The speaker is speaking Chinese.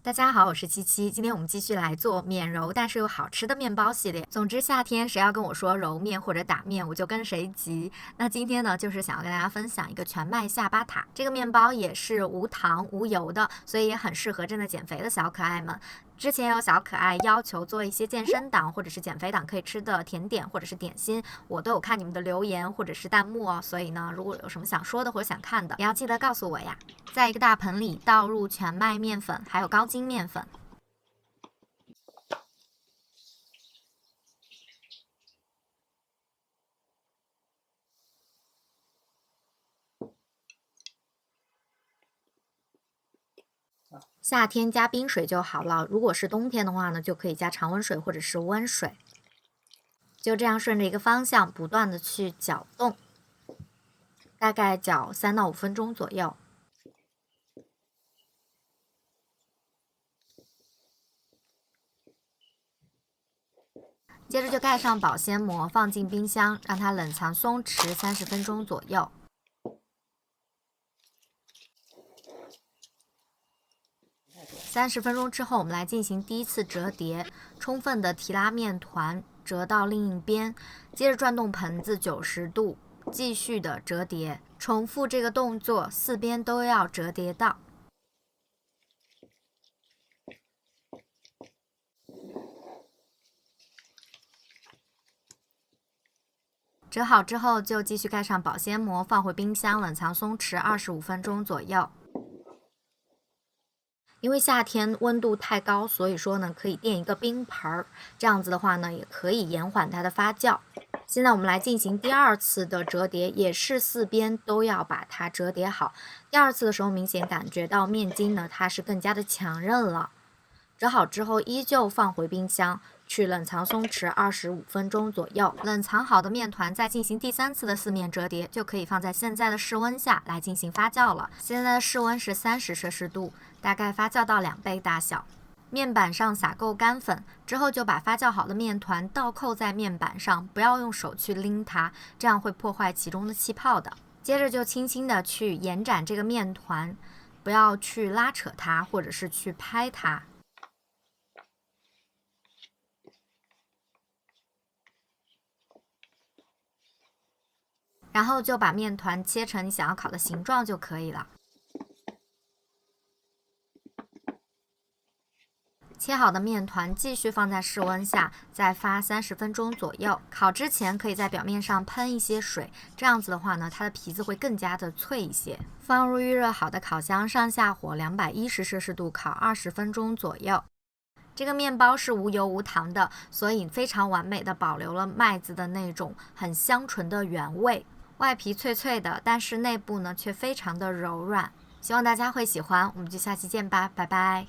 大家好，我是七七，今天我们继续来做免揉但是又好吃的面包系列。总之，夏天谁要跟我说揉面或者打面，我就跟谁急。那今天呢，就是想要跟大家分享一个全麦下巴塔。这个面包也是无糖无油的，所以也很适合正在减肥的小可爱们。之前有小可爱要求做一些健身党或者是减肥党可以吃的甜点或者是点心，我都有看你们的留言或者是弹幕哦。所以呢，如果有什么想说的或者想看的，也要记得告诉我呀。在一个大盆里倒入全麦面粉，还有高筋面粉。夏天加冰水就好了，如果是冬天的话呢，就可以加常温水或者是温水。就这样顺着一个方向不断的去搅动，大概搅3到5分钟左右。接着就盖上保鲜膜，放进冰箱，让它冷藏松弛30分钟左右。30分钟之后，我们来进行第一次折叠，充分的提拉面团，折到另一边，接着转动盆子90度，继续的折叠，重复这个动作，4边都要折叠到。折好之后，就继续盖上保鲜膜，放回冰箱冷藏松弛25分钟左右。因为夏天温度太高，所以说呢，可以垫一个冰盆儿，这样子的话呢，也可以延缓它的发酵。现在我们来进行第2次的折叠，也是4边都要把它折叠好。第2次的时候，明显感觉到面筋呢，它是更加的强韧了。折好之后，依旧放回冰箱去冷藏松弛25分钟左右。冷藏好的面团再进行第3次的4面折叠，就可以放在现在的室温下来进行发酵了。现在的室温是30摄氏度，大概发酵到2倍大小。面板上撒够干粉之后，就把发酵好的面团倒扣在面板上，不要用手去拎它，这样会破坏其中的气泡的。接着就轻轻的去延展这个面团，不要去拉扯它或者是去拍它。然后就把面团切成你想要烤的形状就可以了。切好的面团继续放在室温下，再发30分钟左右。烤之前可以在表面上喷一些水，这样子的话呢，它的皮子会更加的脆一些。放入预热好的烤箱，上下火210摄氏度烤20分钟左右。这个面包是无油无糖的，所以非常完美的保留了麦子的那种很香醇的原味。外皮脆脆的，但是内部呢却非常的柔软，希望大家会喜欢，我们就下期见吧，拜拜。